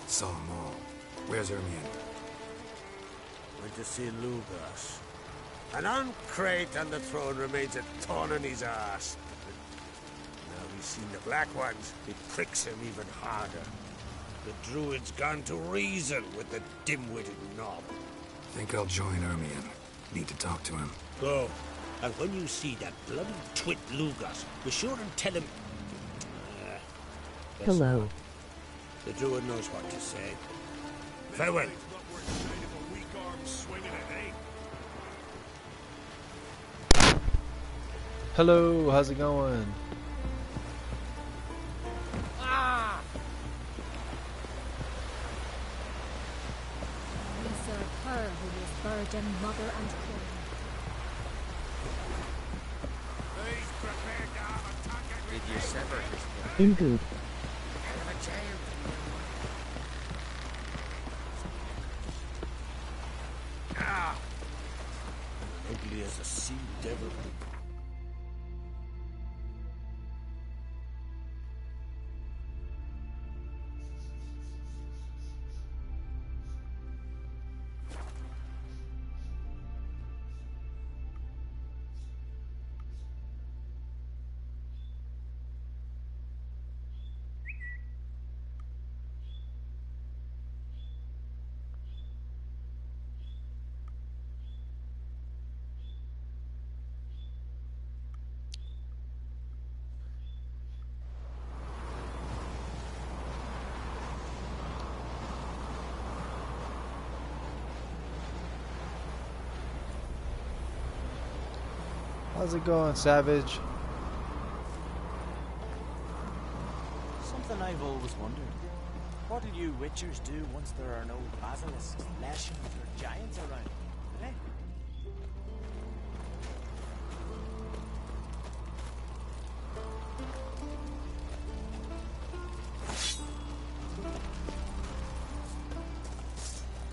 Saw them all. Where's Ermion? Went to see Lugas. An uncrate on the throne remains a thorn in his ass. Now he's seen the Black Ones, it pricks him even harder. The druid's gone to reason with the dim-witted knob. Think I'll join Ermion. Need to talk to him. Go. And when you see that bloody twit Lugas, be sure and tell him... Hello. The druid knows what to say. Farewell. Hello, how's it going? Ah! We serve her who is virgin, mother, and queen. Did you sever his blood? Indeed. Hell of a child. Ah! Ugly as a sea devil. How's it going, Savage? Something I've always wondered. What do you witchers do once there are no basilisks, lashings, or giants around? Eh?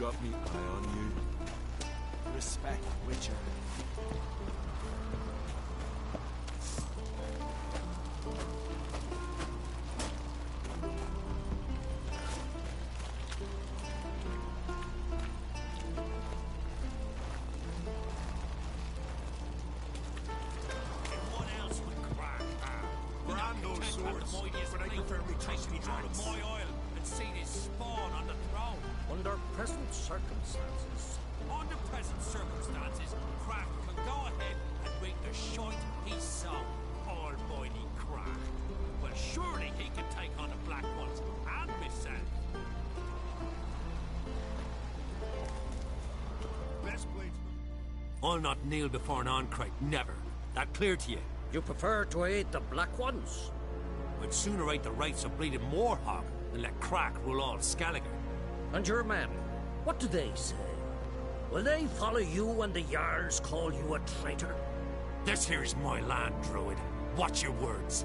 Got me eye on you. Respect, witcher. Under present circumstances, Crack can go ahead and bring the shite he saw, almighty Crack. Well, surely he can take on the Black Ones and Miss Sand. Best place. I'll not kneel before an Ancrate, never. That clear to you? You prefer to aid the Black Ones? I'd sooner aid the rights of bleeding Moorhog than let Crack rule all Skelliger. And your men, what do they say? Will they follow you when the Jarls call you a traitor? This here is my land, Druid. Watch your words.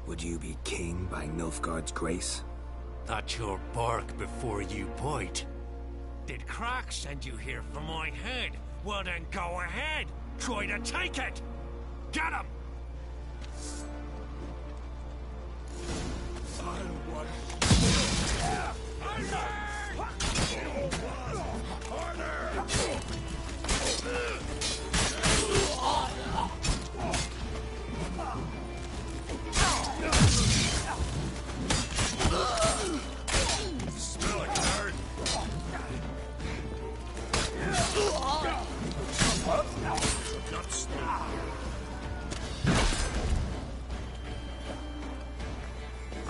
Would you be king by Nilfgaard's grace? That's your bark before you bite. Did Crack send you here for my head? Well then go ahead. Try to take it! Get him!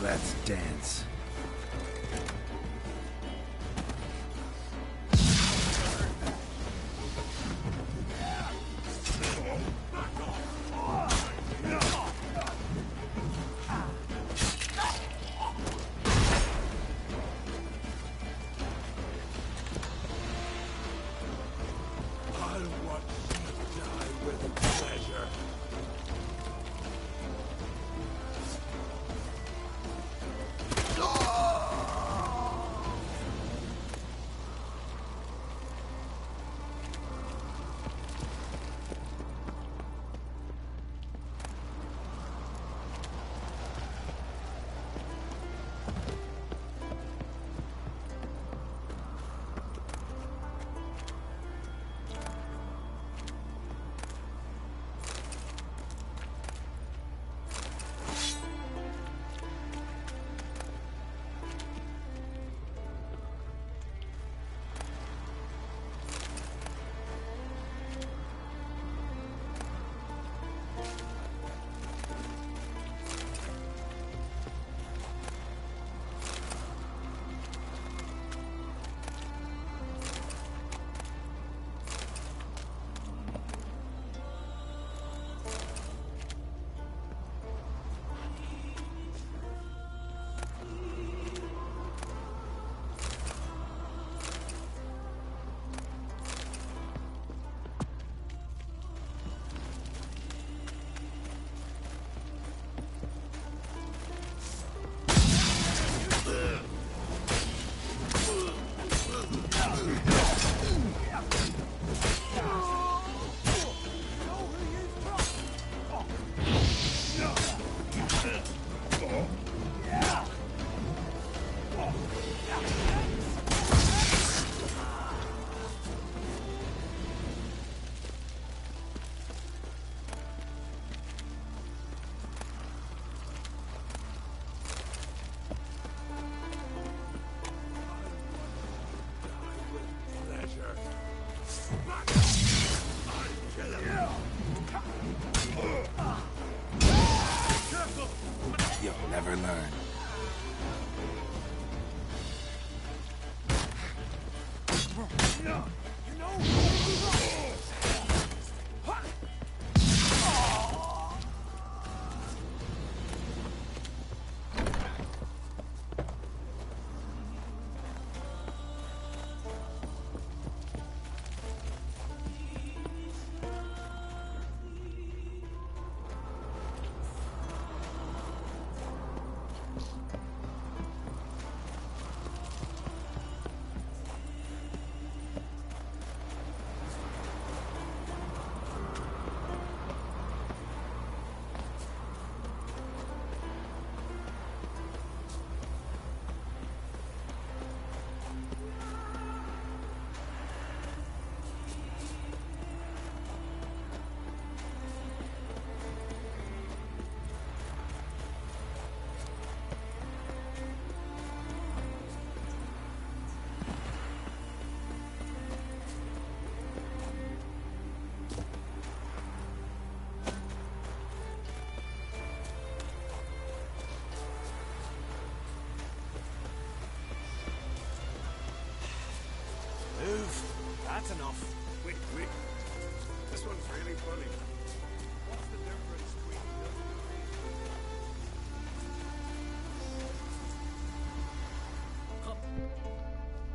Let's dance.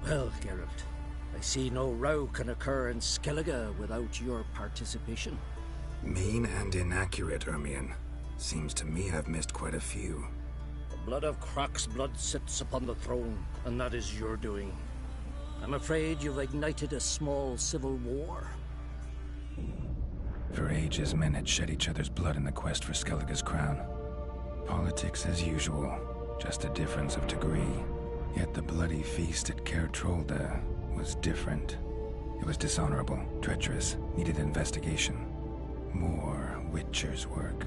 Well, Geralt, I see no row can occur in Skellige without your participation. Mean and inaccurate, Ermion. Seems to me I've missed quite a few. The blood of Croc's blood sits upon the throne, and that is your doing. I'm afraid you've ignited a small civil war. For ages, men had shed each other's blood in the quest for Skellige's crown. Politics as usual, just a difference of degree. Yet the bloody feast at Caer Trolda was different. It was dishonorable, treacherous, needed investigation. More Witcher's work.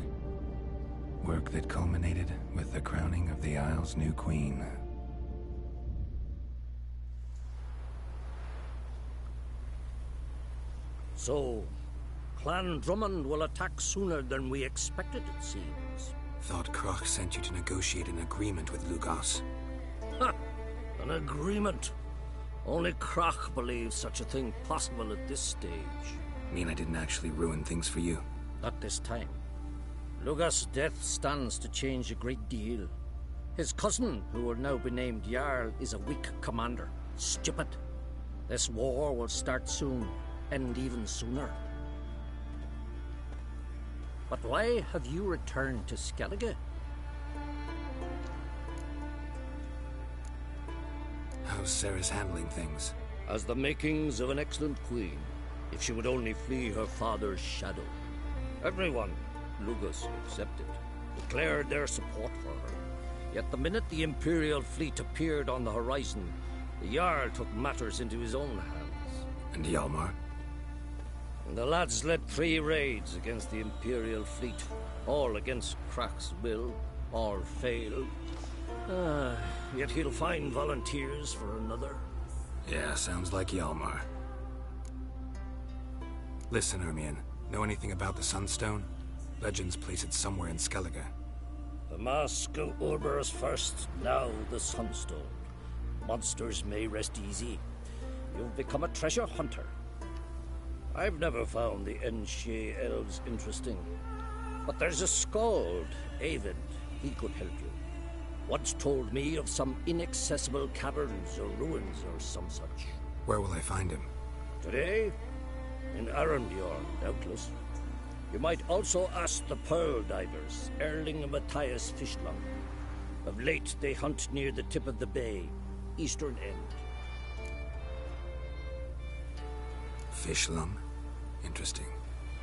Work that culminated with the crowning of the Isle's new queen. So, Clan Drummond will attack sooner than we expected, it seems. Thought Croc sent you to negotiate an agreement with Lugos. Ha! An agreement. Only Croc believes such a thing possible at this stage. Mean I didn't actually ruin things for you? Not this time. Lugos' death stands to change a great deal. His cousin, who will now be named Jarl, is a weak commander. Stupid. This war will start soon, end even sooner. But why have you returned to Skellige? How's Sarah's handling things? As the makings of an excellent queen, if she would only flee her father's shadow. Everyone, Lugos excepted, declared their support for her. Yet the minute the Imperial fleet appeared on the horizon, the Jarl took matters into his own hands. And Hjalmar? And the lads led 3 raids against the Imperial fleet, all against Croc's will, all failed. Yet he'll find volunteers for another. Yeah, sounds like Hjalmar. Listen, Ermion, know anything about the Sunstone? Legends place it somewhere in Skellige. The mask of Urber's first, now the Sunstone. Monsters may rest easy. You've become a treasure hunter. I've never found the Enshe elves interesting. But there's a skald, Avid. He could help you. Once told me of some inaccessible caverns or ruins or some such. Where will I find him? Today? In Arenbjorn, doubtless. You might also ask the Pearl Divers, Erling and Matthias Fishlung. Of late, they hunt near the tip of the bay, eastern end. Fishlung? Interesting.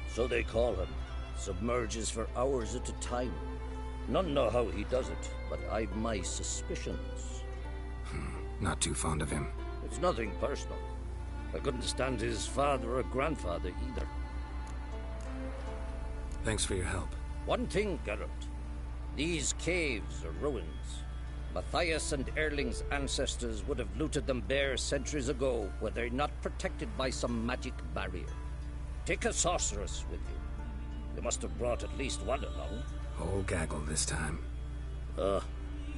So they call him. Submerges for hours at a time. None know how he does it, but I've my suspicions. Not too fond of him. It's nothing personal. I couldn't stand his father or grandfather either. Thanks for your help. One thing, Geralt. These caves are ruins. Matthias and Erling's ancestors would have looted them bare centuries ago were they not protected by some magic barrier. Take a sorceress with you. You must have brought at least one along. Whole gaggle this time.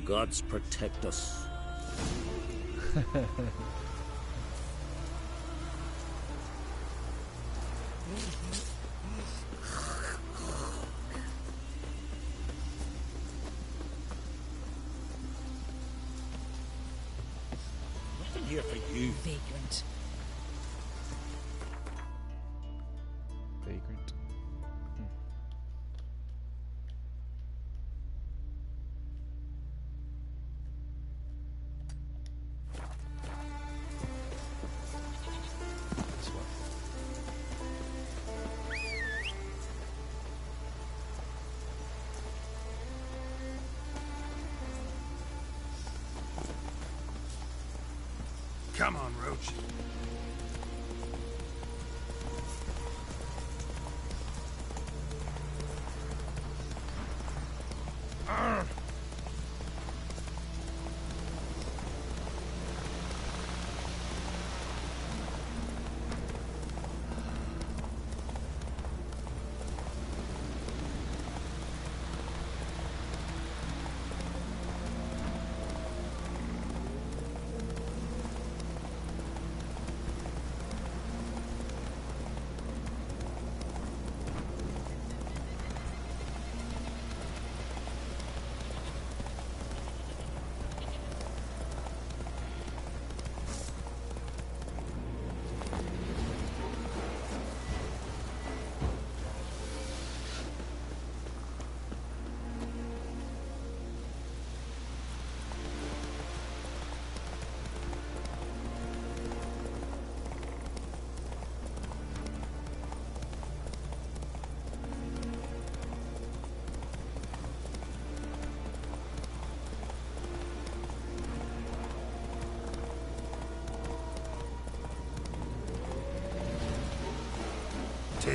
Gods protect us. Nothing here for you. Vagrant. Vagrant. This one. Come on, Roach.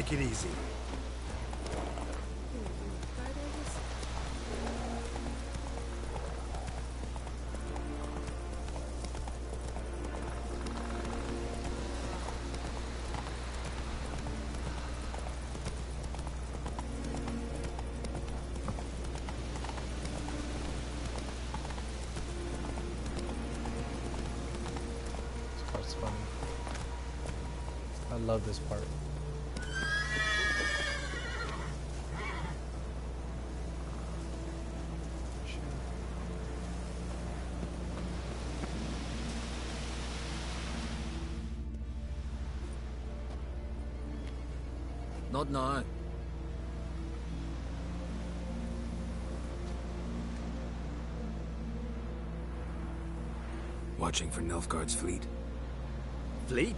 Take it easy. This part's funny. I love this part. Not now. Watching for Nilfgaard's fleet. Fleet?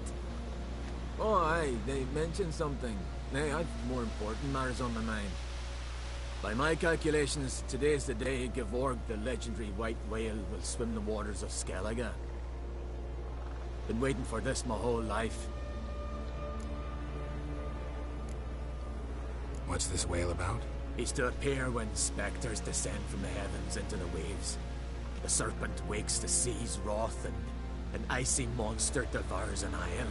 Oh, aye, they mentioned something. Nay, I've more important matters on my mind. By my calculations, today's the day Gevorg, the legendary white whale, will swim the waters of Skellige. Been waiting for this my whole life. What's this whale about? He's to appear when spectres descend from the heavens into the waves. The serpent wakes the sea's wrath, and an icy monster devours an isle.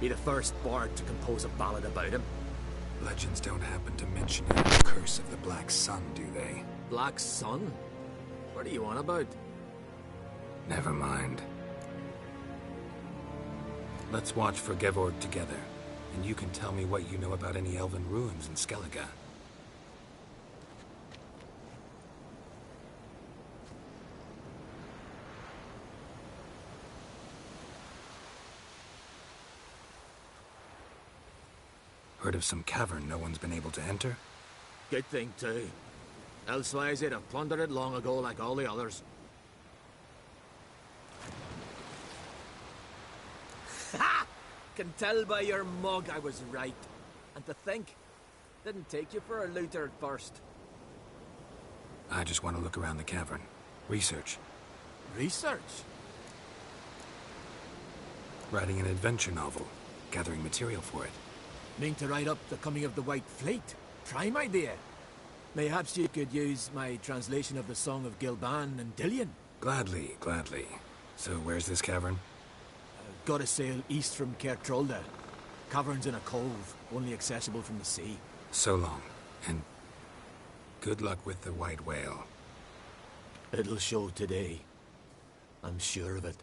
Be the first bard to compose a ballad about him. Legends don't happen to mention the curse of the Black Sun, do they? Black Sun? What are you on about? Never mind. Let's watch for Gevorg together, and you can tell me what you know about any elven ruins in Skellige. Heard of some cavern no one's been able to enter? Good thing, too. Elsewise, they'd have plundered it long ago like all the others. Ha! Can tell by your mug I was right. And to think, didn't take you for a looter at first. I just want to look around the cavern. Research. Research? Writing an adventure novel. Gathering material for it. Mean to write up the coming of the White Fleet? Prime idea. Mayhaps you could use my translation of the Song of Gilban and Dillion. Gladly, gladly. So where's this cavern? Gotta sail east from Kertrolda. Cavern's in a cove, only accessible from the sea. So long, and good luck with the white whale. It'll show today. I'm sure of it.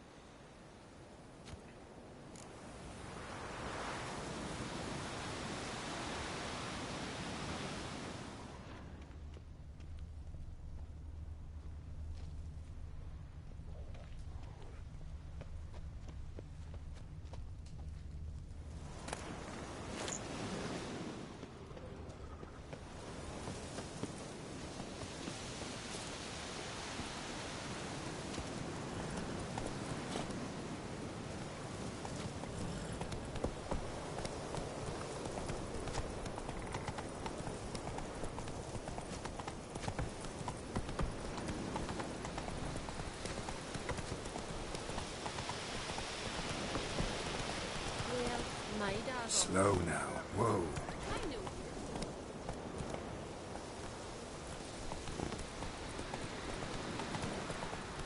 Slow now. Whoa.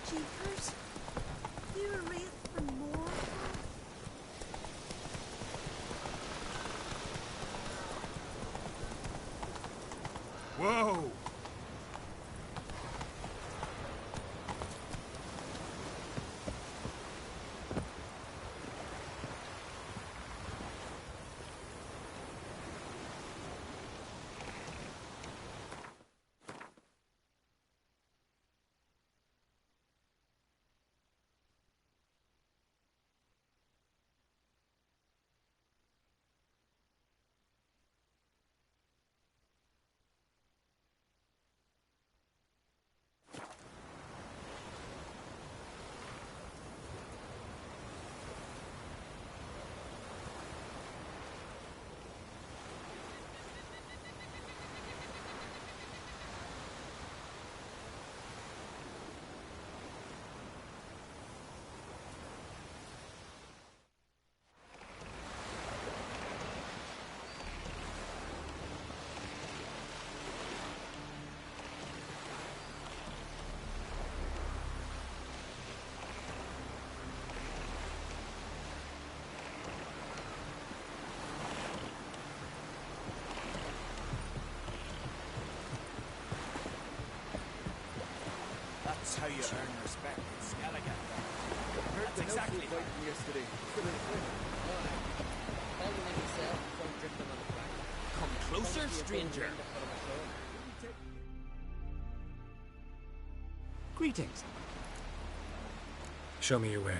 Cheekers, you were wraith for more? Whoa! That's how you earn respect in Skellige. Heard That's the exactly helpful how. fighting yesterday. Come closer, stranger. Greetings. Show me your way.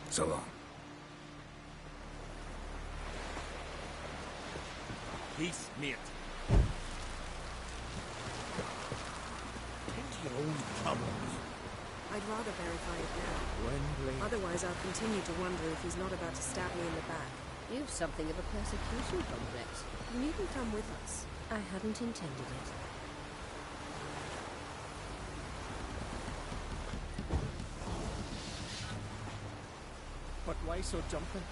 So long. Peace, mate. Tend to your own troubles. I'd rather verify it now. Otherwise, I'll continue to wonder if he's not about to stab me in the back. You've something of a persecution complex. You needn't come with us. I hadn't intended it. But why so jumping?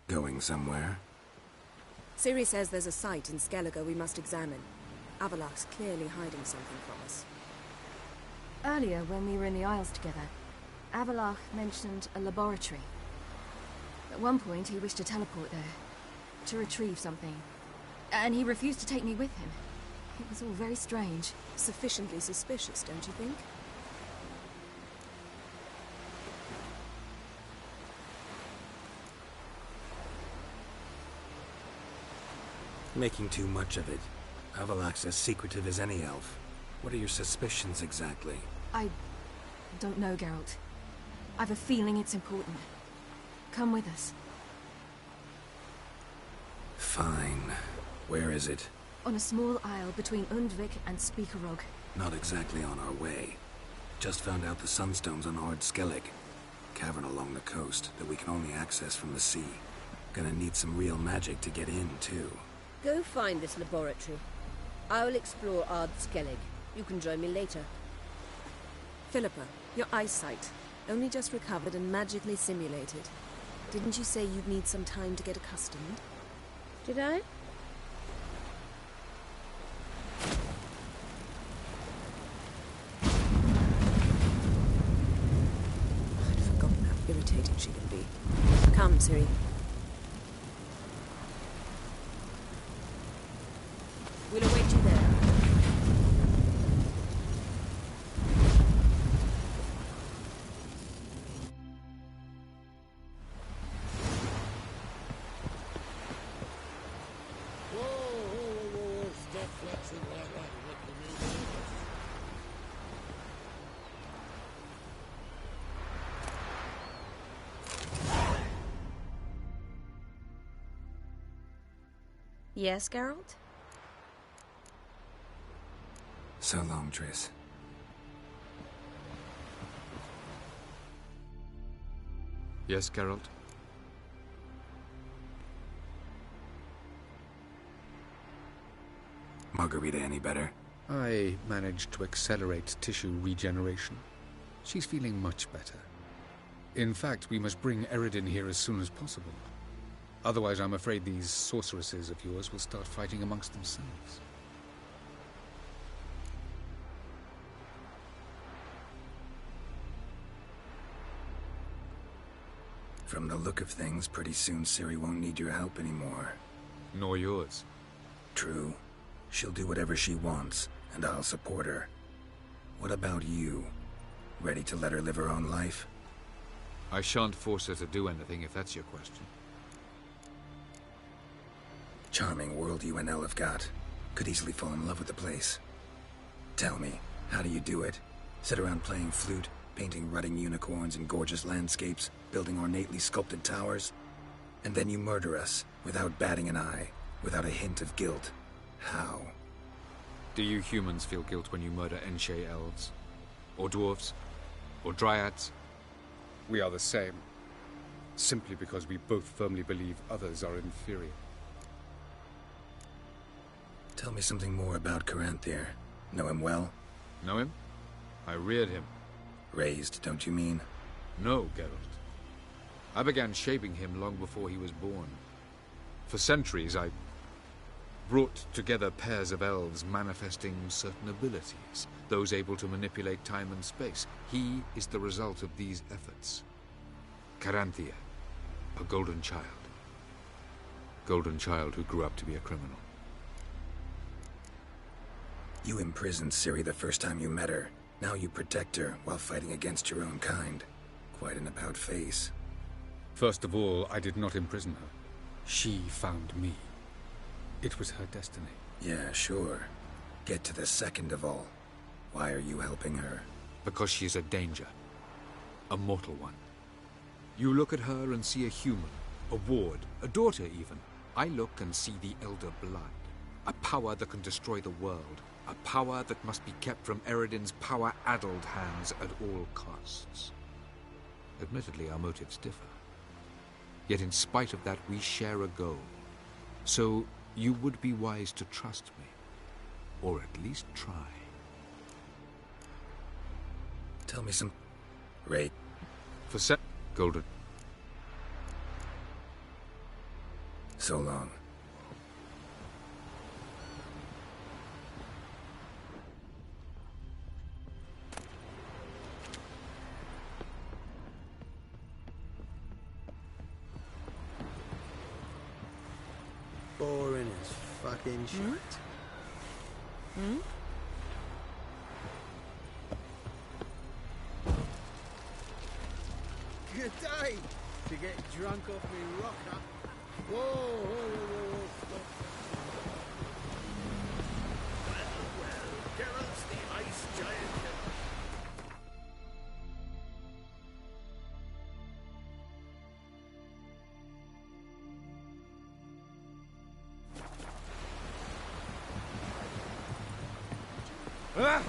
Going somewhere? Ciri says there's a site in Skellige we must examine. Avalok's clearly hiding something from us. Earlier, when we were in the Isles together, Avalok mentioned a laboratory. At one point, he wished to teleport there, to retrieve something. And he refused to take me with him. It was all very strange. Sufficiently suspicious, don't you think? Making too much of it. Avalok's as secretive as any elf. What are your suspicions exactly? I don't know, Geralt. I've a feeling it's important. Come with us. Fine. Where is it? On a small isle between Undvik and Speakerog. Not exactly on our way. Just found out the sunstones on Ard Skellig. Cavern along the coast that we can only access from the sea. Gonna need some real magic to get in, too. Go find this laboratory. I will explore Ard Skellig. You can join me later. Philippa, your eyesight. Only just recovered and magically simulated. Didn't you say you'd need some time to get accustomed? Did I? I'd forgotten how irritating she can be. Come, Ciri. We'll await you there. Whoa, stop flexing like that. Let me move in. Yes, Geralt? So long, Triss. Yes, Geralt? Margarita any better? I managed to accelerate tissue regeneration. She's feeling much better. In fact, we must bring Eredin here as soon as possible. Otherwise, I'm afraid these sorceresses of yours will start fighting amongst themselves. From the look of things, pretty soon Ciri won't need your help anymore. Nor yours. True. She'll do whatever she wants, and I'll support her. What about you? Ready to let her live her own life? I shan't force her to do anything, if that's your question. Charming world you and Elle have got. Could easily fall in love with the place. Tell me, how do you do it? Sit around playing flute, painting rutting unicorns and gorgeous landscapes, building ornately sculpted towers? And then you murder us, without batting an eye, without a hint of guilt. How? Do you humans feel guilt when you murder Enshe elves? Or dwarves? Or dryads? We are the same. Simply because we both firmly believe others are inferior. Tell me something more about Caranthier. Know him well? Know him? I reared him. Raised, don't you mean? No, Geralt. I began shaping him long before he was born. For centuries, I brought together pairs of elves manifesting certain abilities, those able to manipulate time and space. He is the result of these efforts. Caranthier, a golden child. Golden child who grew up to be a criminal. You imprisoned Ciri the first time you met her. Now you protect her while fighting against your own kind. Quite an about-face. First of all, I did not imprison her. She found me. It was her destiny. Yeah, sure. Get to the second of all. Why are you helping her? Because she is a danger. A mortal one. You look at her and see a human, a ward, a daughter even. I look and see the Elder Blood. A power that can destroy the world. A power that must be kept from Eredin's power-addled hands at all costs. Admittedly, our motives differ. Yet in spite of that, we share a goal. So, you would be wise to trust me. Or at least try. Tell me some... Ray. For Golden. So long. Boring as fucking shit. Hmm? Good day to get drunk off me rock, huh? Whoa, whoa, whoa, whoa, stop. Well, Geralt's the ice giant. Ah!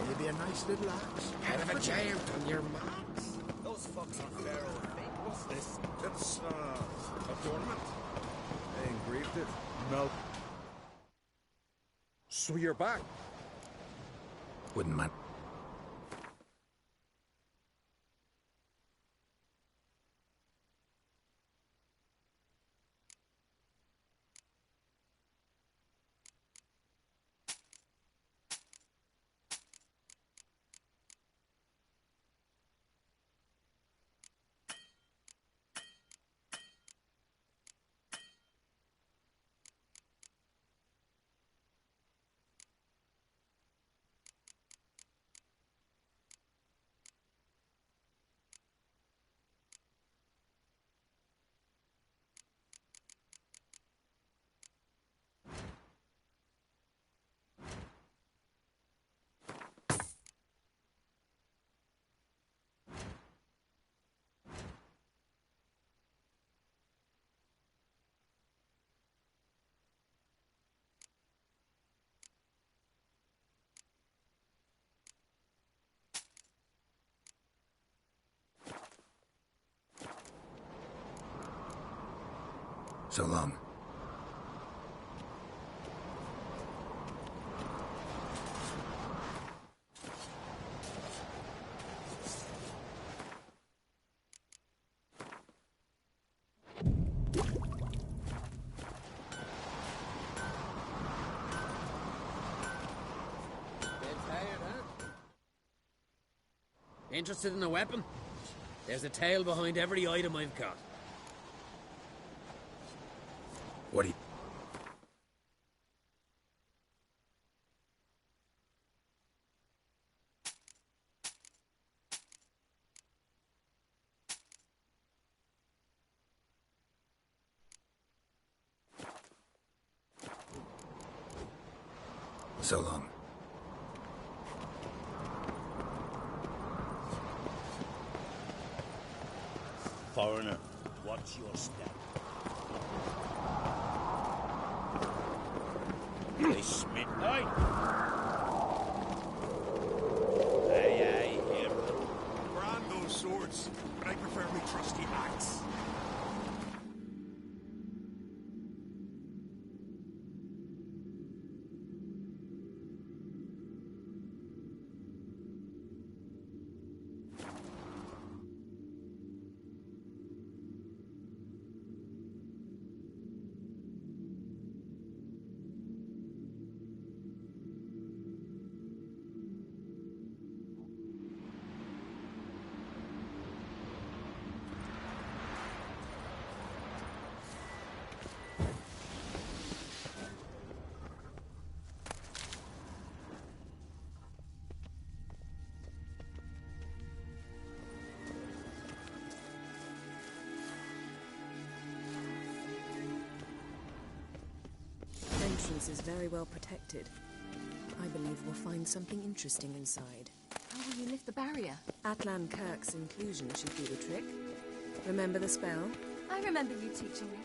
Maybe a nice little axe. Head of a giant on your marks. Those fucks on Pharaoh and fake. What's this? It's, a tournament. They engraved it. Melt. So you're back? Wouldn't mind. So long. Interested in a weapon? There's a tale behind every item I've got. What do you... So long. Foreigner, watch your step. This midnight. Aye, here. Brand those swords, but I prefer my trusty axe. Entrance is very well protected. I believe we'll find something interesting inside. How will you lift the barrier? Atlan Kirk's inclusion should do the trick. Remember the spell? I remember you teaching me.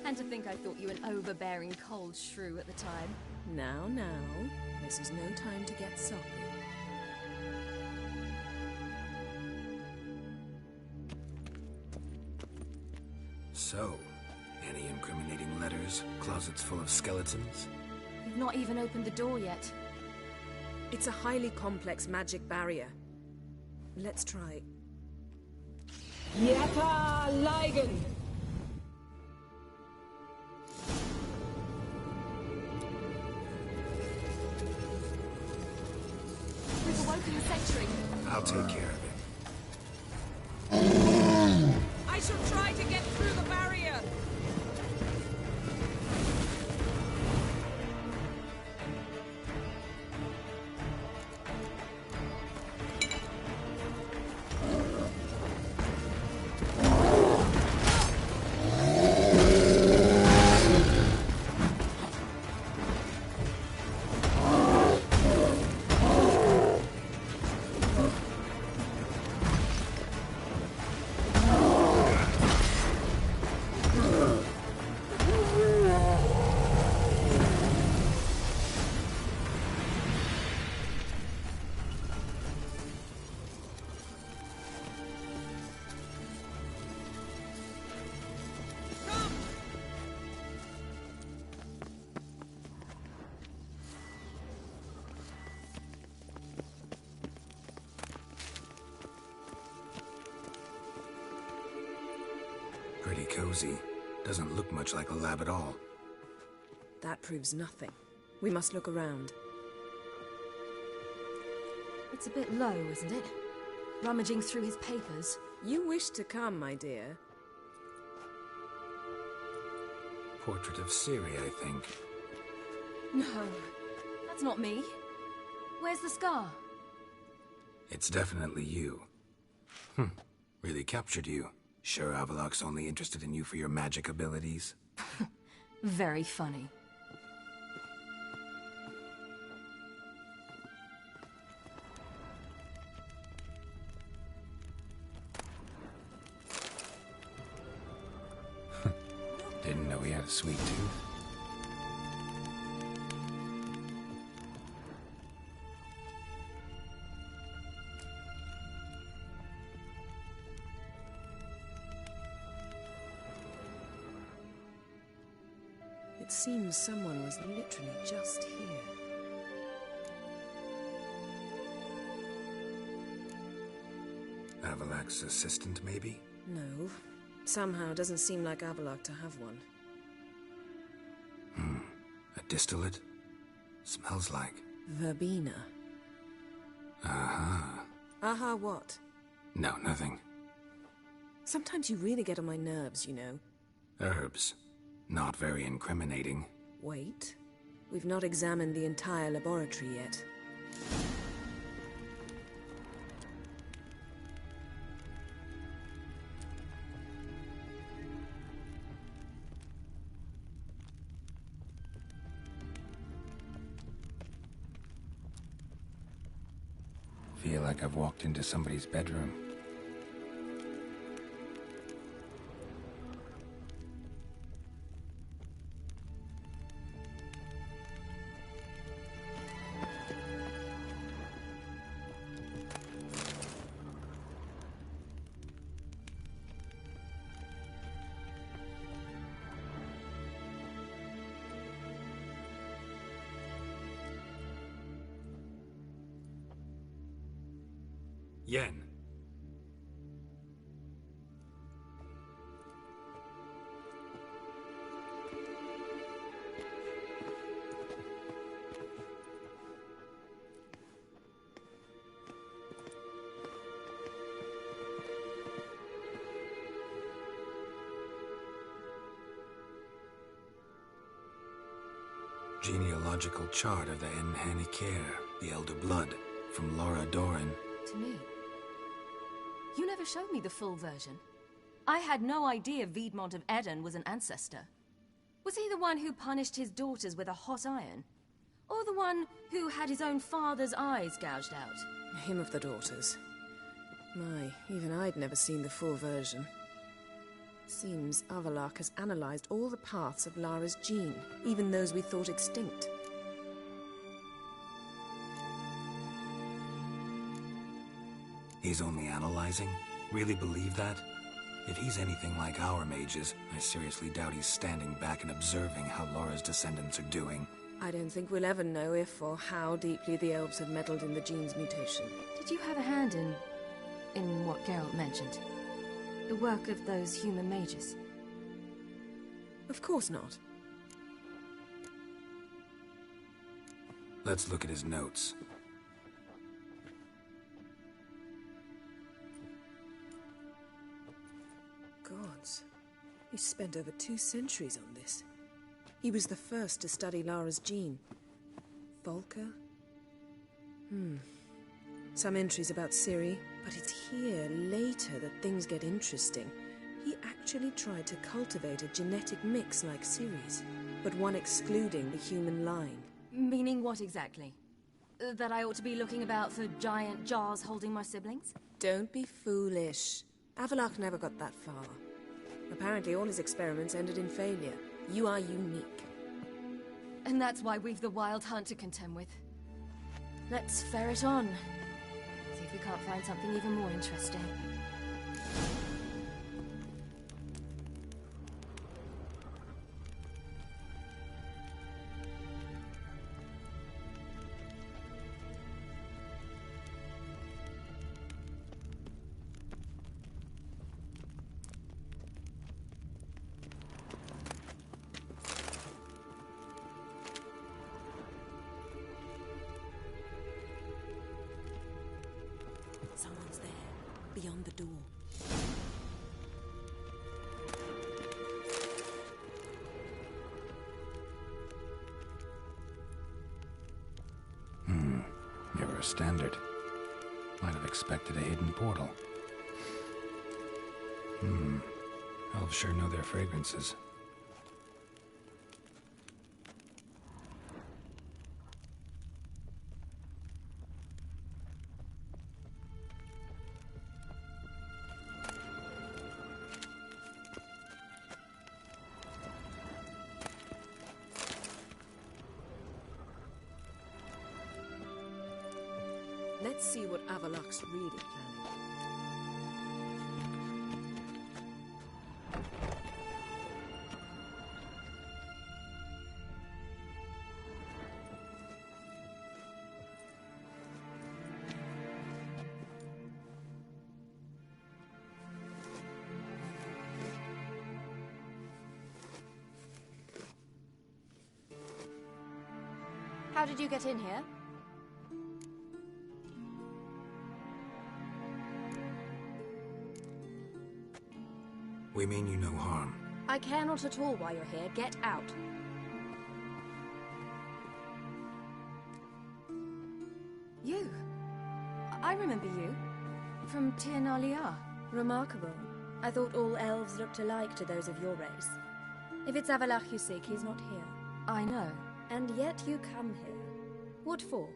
And to think I thought you an overbearing cold shrew at the time. Now, this is no time to get soppy. So, any incriminating letters, closets full of skeletons? You've not even opened the door yet. It's a highly complex magic barrier. Let's try. Yata Ligen! We've awoken the sentry. I'll take care of it. I shall try to get through the barrier! Pretty cozy. Doesn't look much like a lab at all. That proves nothing. We must look around. It's a bit low, isn't it? Rummaging through his papers. You wish to come, my dear. Portrait of Ciri, I think. No, that's not me. Where's the scar? It's definitely you. Really captured you. Sure Avalok's only interested in you for your magic abilities? Very funny. Didn't know he had a sweet tooth. It seems someone was literally just here. Avalok's assistant, maybe? No. Somehow doesn't seem like Avalok to have one. A distillate? Smells like... Verbena. Aha. Aha what? No, nothing. Sometimes you really get on my nerves, you know. Herbs. Not very incriminating. Wait. We've not examined the entire laboratory yet. Feel like I've walked into somebody's bedroom. Yen. Genealogical chart of the Enhanikir, the Elder Blood, from Laura Doran. To me? You never showed me the full version. I had no idea Viedmont of Eden was an ancestor. Was he the one who punished his daughters with a hot iron? Or the one who had his own father's eyes gouged out? Him of the daughters. My, even I'd never seen the full version. Seems Avallac'h has analyzed all the paths of Lara's gene, even those we thought extinct. He's only analyzing? Really believe that? If he's anything like our mages, I seriously doubt he's standing back and observing how Laura's descendants are doing. I don't think we'll ever know if or how deeply the elves have meddled in the gene's mutation. Did you have a hand in what Geralt mentioned? The work of those human mages? Of course not. Let's look at his notes. Gods. He spent over 2 centuries on this. He was the first to study Lara's gene. Volker? Some entries about Ciri, but it's here, later, that things get interesting. He actually tried to cultivate a genetic mix like Ciri's, but one excluding the human line. Meaning what exactly? That I ought to be looking about for giant jars holding my siblings? Don't be foolish. Avallac'h never got that far. Apparently all his experiments ended in failure. You are unique. And that's why we've the Wild Hunt to contend with. Let's ferret on. See if we can't find something even more interesting. Someone's there, beyond the door. Mirror standard. Might have expected a hidden portal. Elves sure know their fragrances. Let's see what Avallac'h's really planning. How did you get in here? We mean you no harm. I care not at all why you're here. Get out. You. I remember you. From Tir na Liar. Remarkable. I thought all elves looked alike to those of your race. If it's Avalach you seek, he's not here. I know. And yet you come here. What for?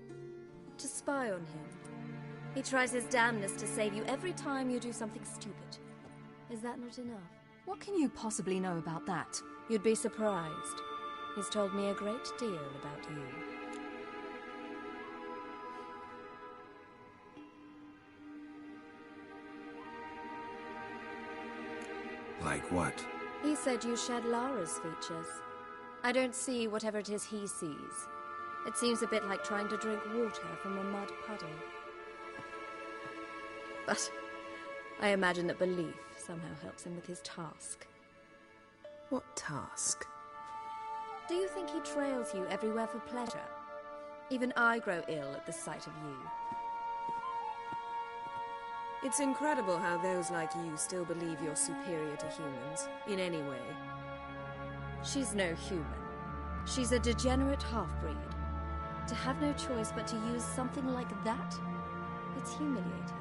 To spy on him. He tries his damnedest to save you every time you do something stupid. Is that not enough? What can you possibly know about that? You'd be surprised. He's told me a great deal about you. Like what? He said you shared Lara's features. I don't see whatever it is he sees. It seems a bit like trying to drink water from a mud puddle. But I imagine that belief somehow helps him with his task. What task? Do you think he trails you everywhere for pleasure? Even I grow ill at the sight of you. It's incredible how those like you still believe you're superior to humans, in any way. She's no human. She's a degenerate half-breed. To have no choice but to use something like that, it's humiliating.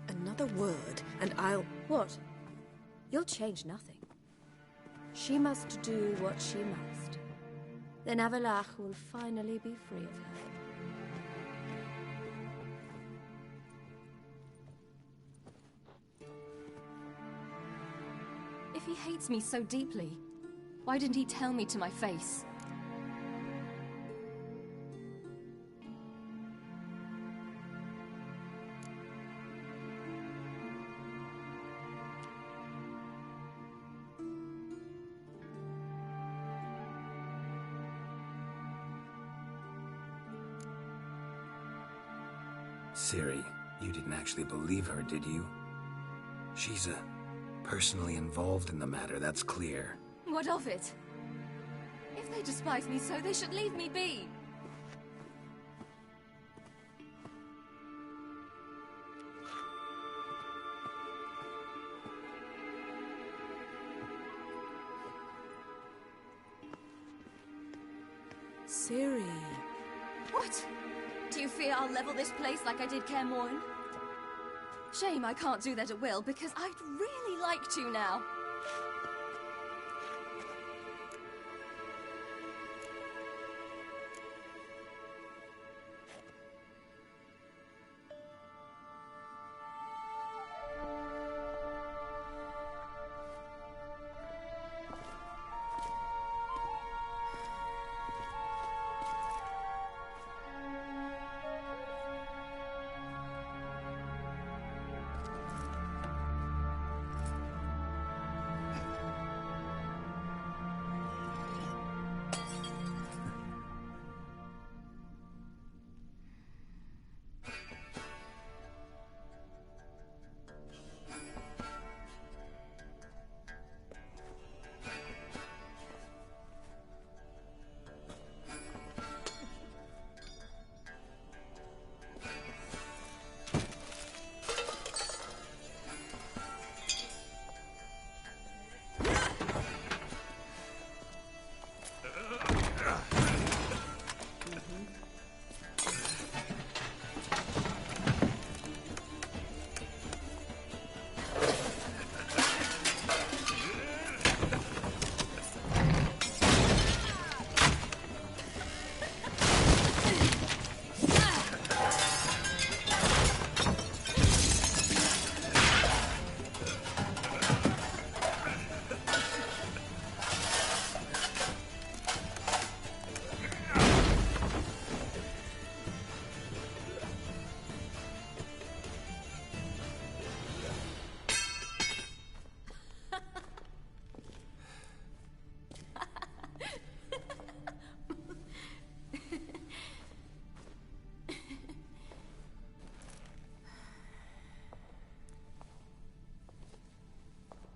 Another word, and I'll... What? You'll change nothing. She must do what she must. Then Avalach will finally be free of her. If he hates me so deeply, why didn't he tell me to my face? Ciri, you didn't actually believe her, did you? She's personally involved in the matter, that's clear. What of it? If they despise me so, they should leave me be. Ciri. What? Do you fear I'll level this place like I did Kaer Morhen? Shame I can't do that at will, because I'd really like to now.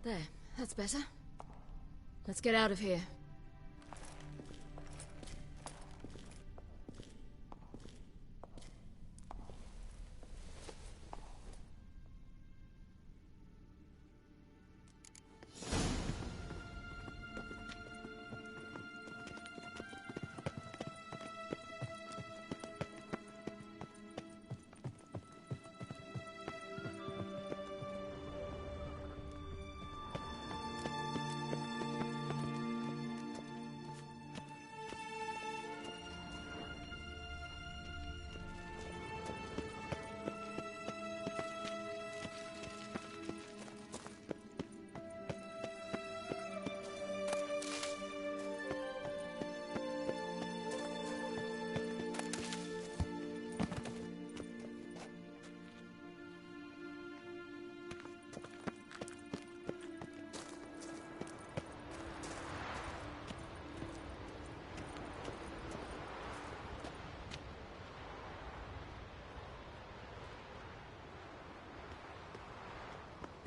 There, that's better. Let's get out of here.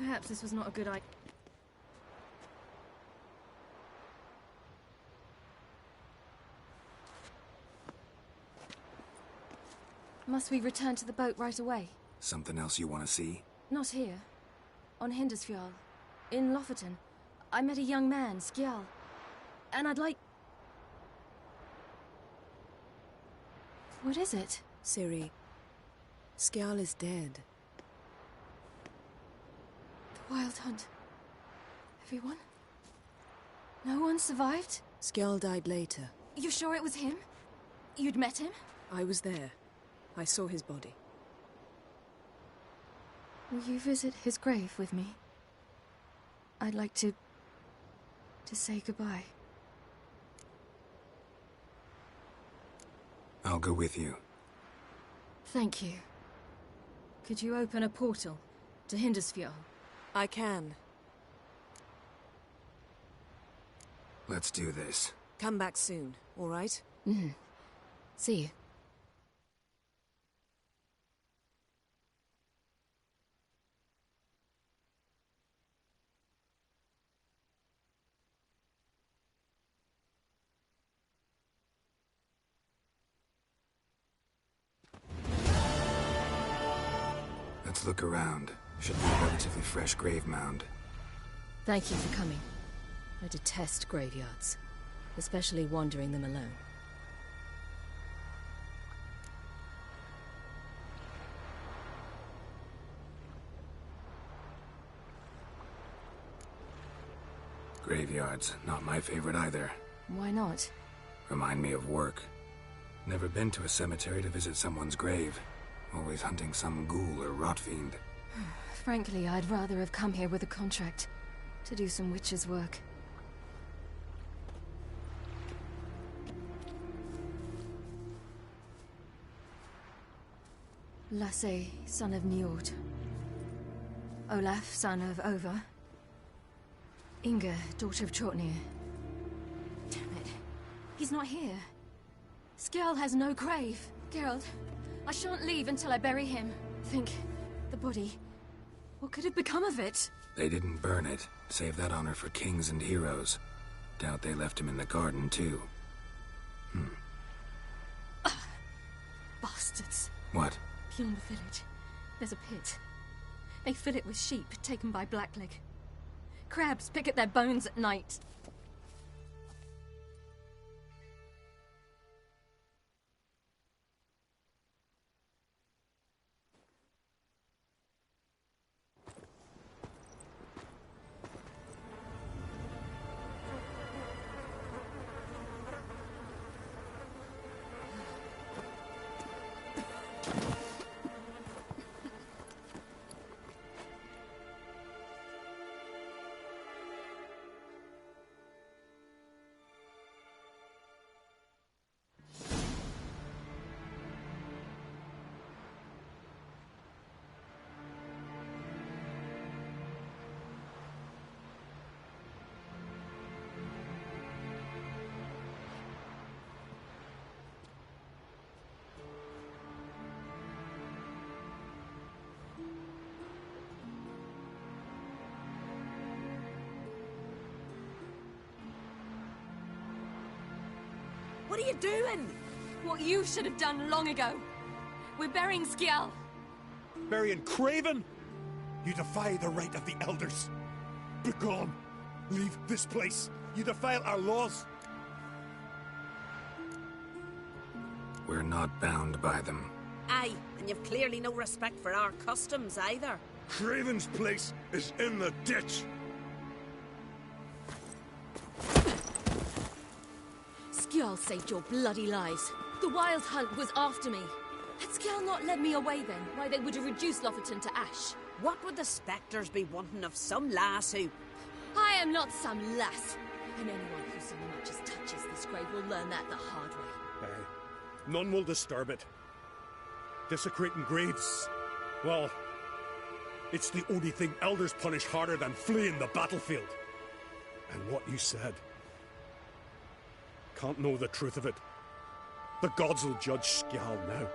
Perhaps this was not a good idea. Must we return to the boat right away? Something else you want to see? Not here. On Hindersfjall. In Lofoten. I met a young man, Skjal. And I'd like... What is it? Ciri, Skjal is dead. The Wild Hunt. Everyone? No one survived? Skjal died later. You sure it was him? You'd met him? I was there. I saw his body. Will you visit his grave with me? I'd like to say goodbye. I'll go with you. Thank you. Could you open a portal to Hindersfjall? I can. Let's do this. Come back soon, all right? Mm-hmm. See you. Let's look around. Should be a relatively fresh grave mound. Thank you for coming. I detest graveyards, especially wandering them alone. Graveyards, not my favorite either. Why not? Remind me of work. Never been to a cemetery to visit someone's grave. Always hunting some ghoul or rot fiend. Frankly, I'd rather have come here with a contract to do some witch's work. Lasse, son of Njord. Olaf, son of Over. Inga, daughter of Trotnir. Damn it. He's not here. Skjal has no grave. Geralt, I shan't leave until I bury him. Think, the body. What could have become of it? They didn't burn it. Save that honor for kings and heroes. Doubt they left him in the garden, too. Bastards. What? Beyond the village, there's a pit. They fill it with sheep taken by Blackleg. Crabs pick at their bones at night. What are you doing? What you should have done long ago. We're burying Skjal. Burying Craven? You defy the right of the elders. Begone. Leave this place. You defile our laws. We're not bound by them. Aye, and you've clearly no respect for our customs either. Craven's place is in the ditch. Skjal saved your bloody lives. The Wild Hunt was after me. Had Skjal not led me away then, why they would have reduced Lofoten to ash. What would the spectres be wanting of some lass who... I am not some lass. And anyone who so much as touches this grave will learn that the hard way. None will disturb it. Desecrating graves, well, it's the only thing elders punish harder than fleeing the battlefield. And what you said. Can't know the truth of it. The gods will judge Skjal now.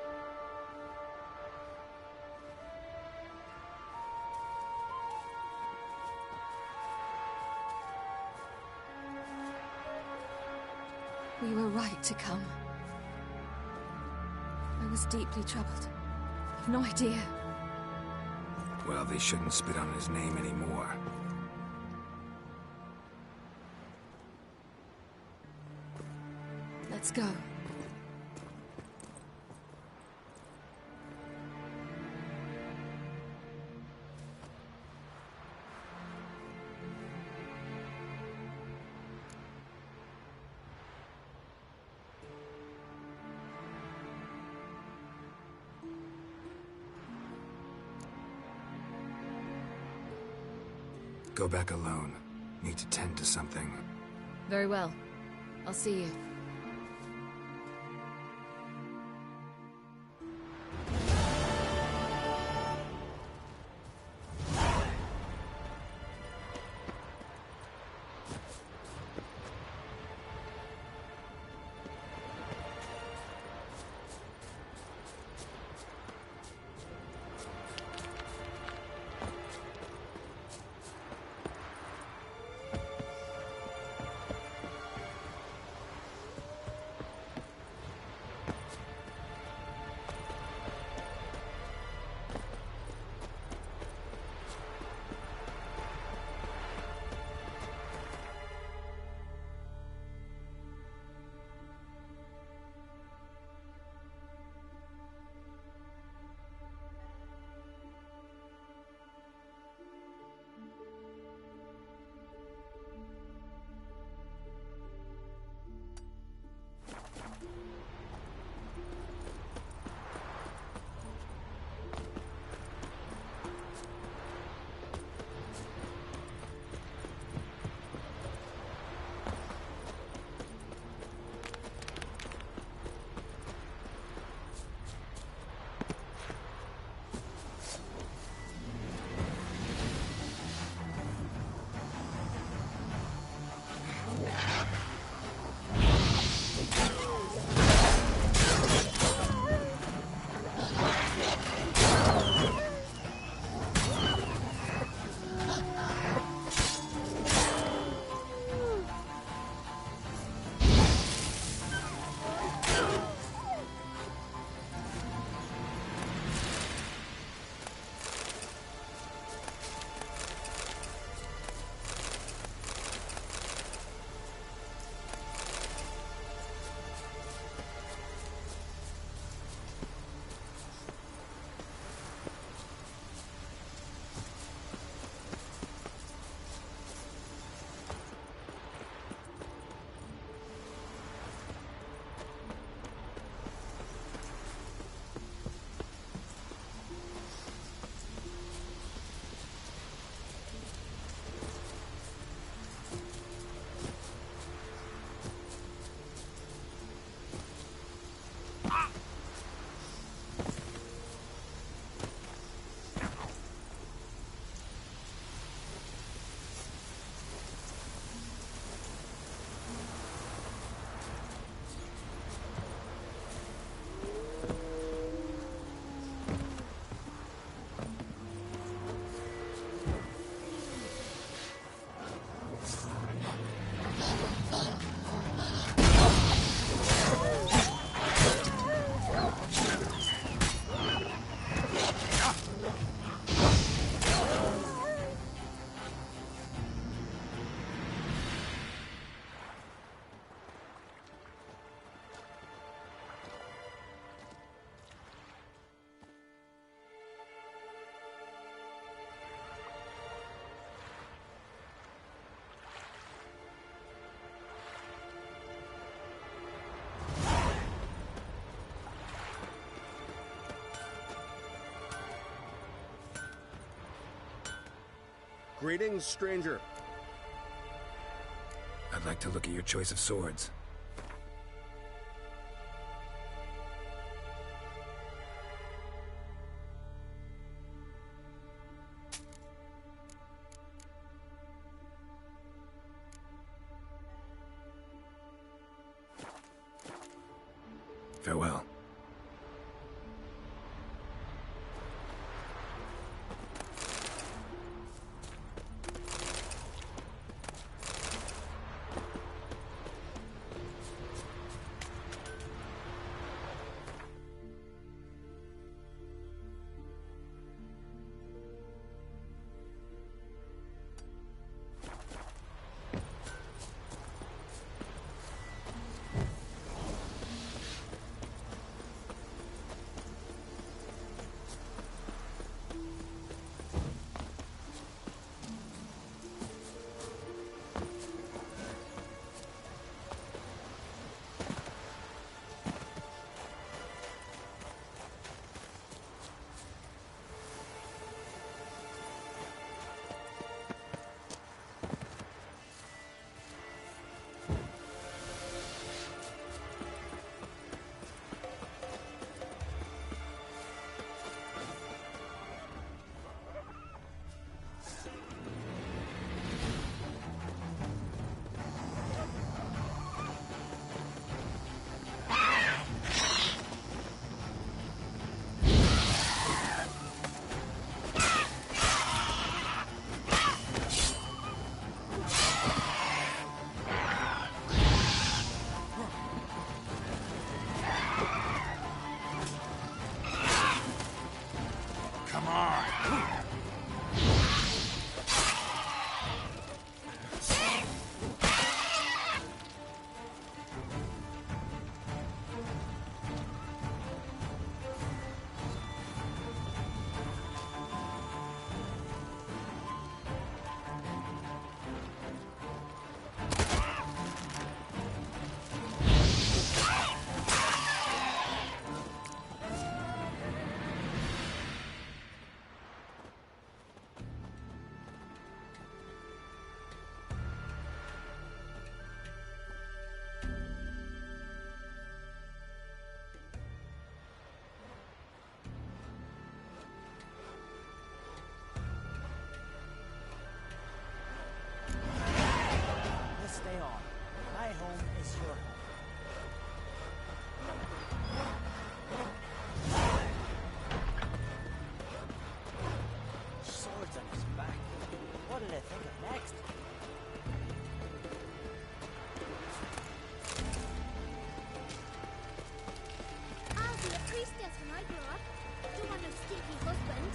to come. I was deeply troubled. I've no idea. Well, they shouldn't spit on his name anymore. Let's go. Go back alone. Need to tend to something. Very well. I'll see you. Greetings, stranger. I'd like to look at your choice of swords. Farewell.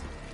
wanted.